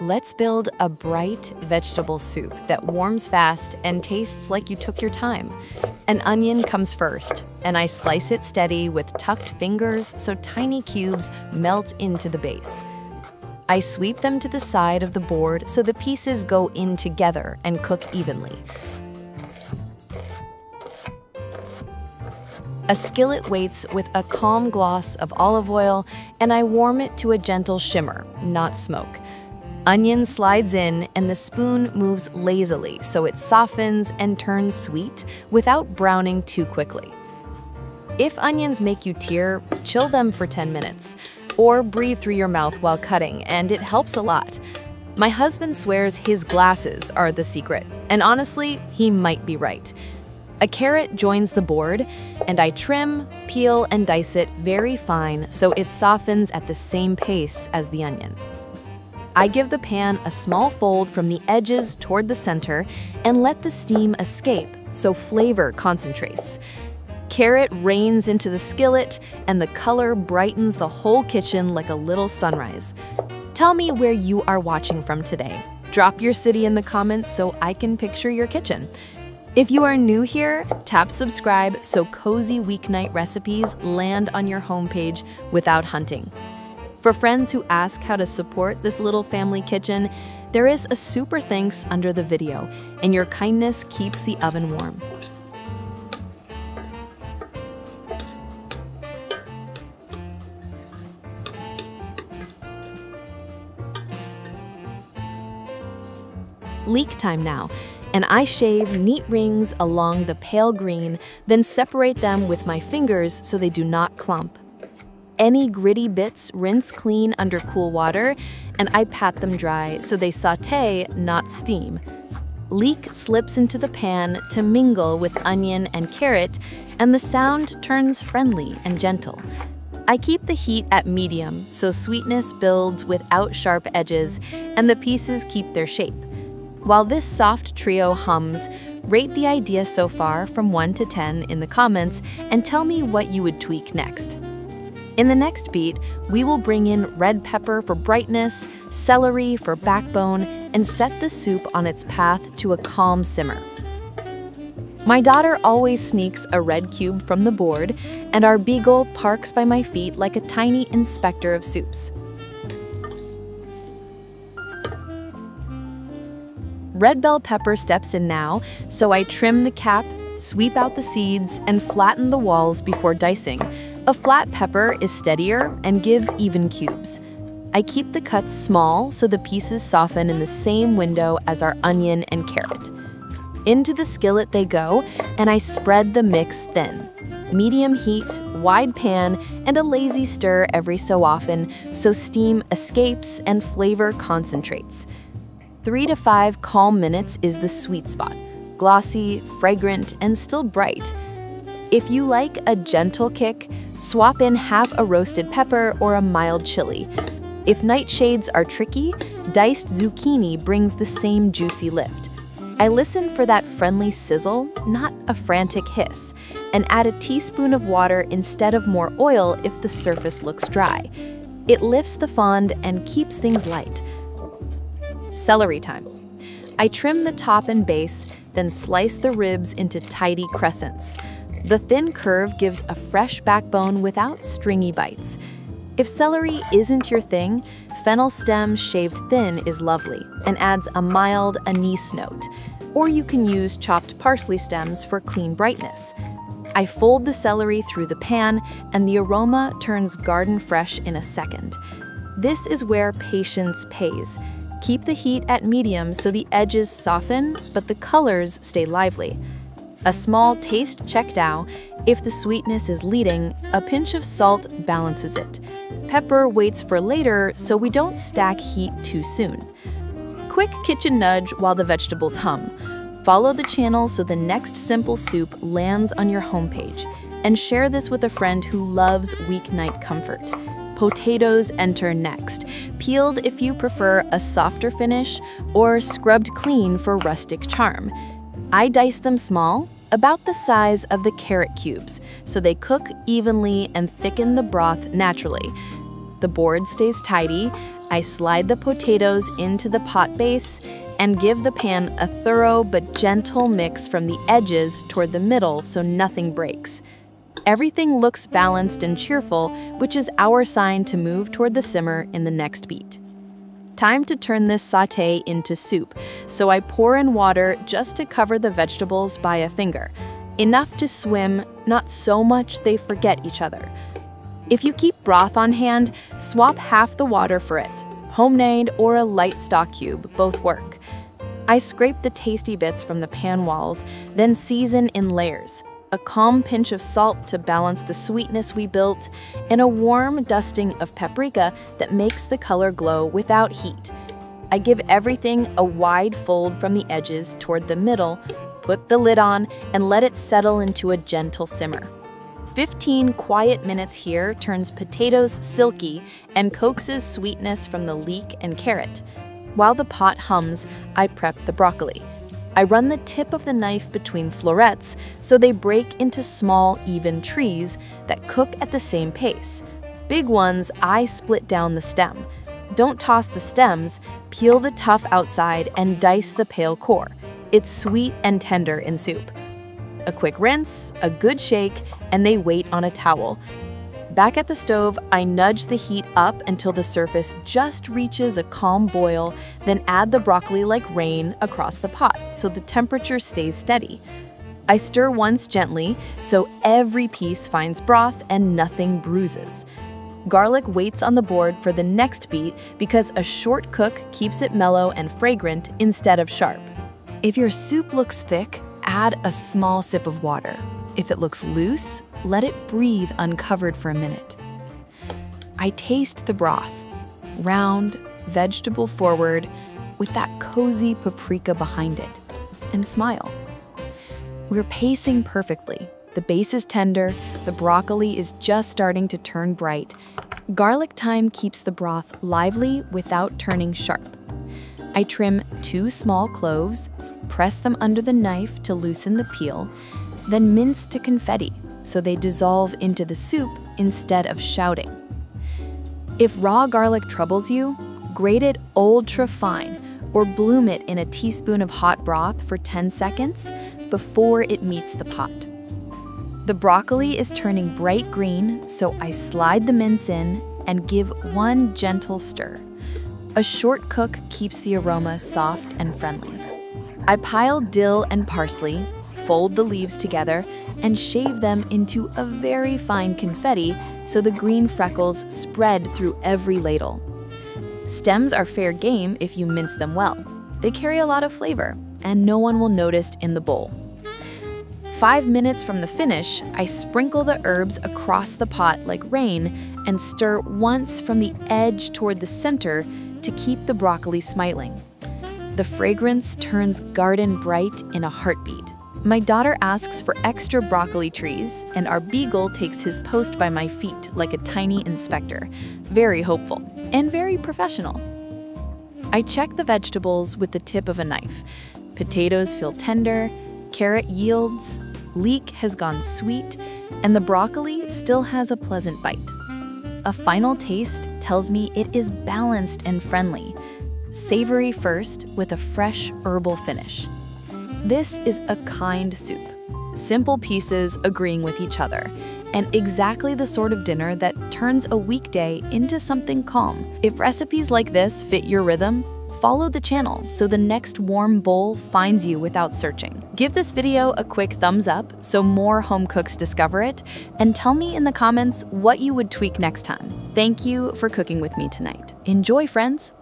Let's build a bright vegetable soup that warms fast and tastes like you took your time. An onion comes first, and I slice it steady with tucked fingers so tiny cubes melt into the base. I sweep them to the side of the board so the pieces go in together and cook evenly. A skillet waits with a calm gloss of olive oil, and I warm it to a gentle shimmer, not smoke. Onion slides in, and the spoon moves lazily so it softens and turns sweet without browning too quickly. If onions make you tear, chill them for 10 minutes, or breathe through your mouth while cutting, and it helps a lot. My husband swears his glasses are the secret, and honestly, he might be right. A carrot joins the board, and I trim, peel, and dice it very fine so it softens at the same pace as the onion. I give the pan a small fold from the edges toward the center and let the steam escape so flavor concentrates. Carrot rains into the skillet, and the color brightens the whole kitchen like a little sunrise. Tell me where you are watching from today. Drop your city in the comments so I can picture your kitchen. If you are new here, tap subscribe so cozy weeknight recipes land on your homepage without hunting. For friends who ask how to support this little family kitchen, there is a super thanks under the video, and your kindness keeps the oven warm. Leek time now, and I shave neat rings along the pale green, then separate them with my fingers so they do not clump. Any gritty bits rinse clean under cool water, and I pat them dry so they sauté, not steam. Leek slips into the pan to mingle with onion and carrot, and the sound turns friendly and gentle. I keep the heat at medium so sweetness builds without sharp edges, and the pieces keep their shape. While this soft trio hums, rate the idea so far from 1 to 10 in the comments and tell me what you would tweak next. In the next beat, we will bring in red pepper for brightness, celery for backbone, and set the soup on its path to a calm simmer. My daughter always sneaks a red cube from the board, and our beagle parks by my feet like a tiny inspector of soups. Red bell pepper steps in now, so I trim the cap, sweep out the seeds, and flatten the walls before dicing. A flat pepper is steadier and gives even cubes. I keep the cuts small so the pieces soften in the same window as our onion and carrot. Into the skillet they go, and I spread the mix thin. Medium heat, wide pan, and a lazy stir every so often so steam escapes and flavor concentrates. 3 to 5 calm minutes is the sweet spot. Glossy, fragrant, and still bright. If you like a gentle kick, swap in half a roasted pepper or a mild chili. If nightshades are tricky, diced zucchini brings the same juicy lift. I listen for that friendly sizzle, not a frantic hiss, and add a teaspoon of water instead of more oil if the surface looks dry. It lifts the fond and keeps things light. Celery time. I trim the top and base, then slice the ribs into tidy crescents. The thin curve gives a fresh backbone without stringy bites. If celery isn't your thing, fennel stem shaved thin is lovely and adds a mild anise note. Or you can use chopped parsley stems for clean brightness. I fold the celery through the pan, and the aroma turns garden fresh in a second. This is where patience pays. Keep the heat at medium so the edges soften, but the colors stay lively. A small taste check now. If the sweetness is leading, a pinch of salt balances it. Pepper waits for later so we don't stack heat too soon. Quick kitchen nudge while the vegetables hum. Follow the channel so the next simple soup lands on your homepage. And share this with a friend who loves weeknight comfort. Potatoes enter next, peeled if you prefer a softer finish, or scrubbed clean for rustic charm. I dice them small, about the size of the carrot cubes, so they cook evenly and thicken the broth naturally. The board stays tidy. I slide the potatoes into the pot base and give the pan a thorough but gentle mix from the edges toward the middle so nothing breaks. Everything looks balanced and cheerful, which is our sign to move toward the simmer in the next beat. Time to turn this sauté into soup, so I pour in water just to cover the vegetables by a finger. Enough to swim, not so much they forget each other. If you keep broth on hand, swap half the water for it. Homemade or a light stock cube, both work. I scrape the tasty bits from the pan walls, then season in layers. A calm pinch of salt to balance the sweetness we built, and a warm dusting of paprika that makes the color glow without heat. I give everything a wide fold from the edges toward the middle, put the lid on, and let it settle into a gentle simmer. 15 quiet minutes here turns potatoes silky and coaxes sweetness from the leek and carrot. While the pot hums, I prep the broccoli. I run the tip of the knife between florets so they break into small, even trees that cook at the same pace. Big ones, I split down the stem. Don't toss the stems, peel the tough outside and dice the pale core. It's sweet and tender in soup. A quick rinse, a good shake, and they wait on a towel. Back at the stove, I nudge the heat up until the surface just reaches a calm boil, then add the broccoli like rain across the pot so the temperature stays steady. I stir once gently so every piece finds broth and nothing bruises. Garlic waits on the board for the next beat because a short cook keeps it mellow and fragrant instead of sharp. If your soup looks thick, add a small sip of water. If it looks loose, let it breathe uncovered for a minute. I taste the broth, round, vegetable forward, with that cozy paprika behind it, and smile. We're pacing perfectly. The base is tender, the broccoli is just starting to turn bright. Garlic thyme keeps the broth lively without turning sharp. I trim 2 small cloves, press them under the knife to loosen the peel, then mince to confetti so they dissolve into the soup instead of shouting. If raw garlic troubles you, grate it ultra fine or bloom it in a teaspoon of hot broth for 10 seconds before it meets the pot. The broccoli is turning bright green, so I slide the mince in and give one gentle stir. A short cook keeps the aroma soft and friendly. I pile dill and parsley, fold the leaves together, and shave them into a very fine confetti so the green freckles spread through every ladle. Stems are fair game if you mince them well. They carry a lot of flavor, and no one will notice in the bowl. 5 minutes from the finish, I sprinkle the herbs across the pot like rain and stir once from the edge toward the center to keep the broccoli smiling. The fragrance turns garden bright in a heartbeat. My daughter asks for extra broccoli trees, and our beagle takes his post by my feet like a tiny inspector. Very hopeful and very professional. I check the vegetables with the tip of a knife. Potatoes feel tender, carrot yields, leek has gone sweet, and the broccoli still has a pleasant bite. A final taste tells me it is balanced and friendly. Savory first with a fresh herbal finish. This is a kind soup. Simple pieces agreeing with each other, and exactly the sort of dinner that turns a weekday into something calm. If recipes like this fit your rhythm, follow the channel so the next warm bowl finds you without searching. Give this video a quick thumbs up so more home cooks discover it, and tell me in the comments what you would tweak next time. Thank you for cooking with me tonight. Enjoy, friends!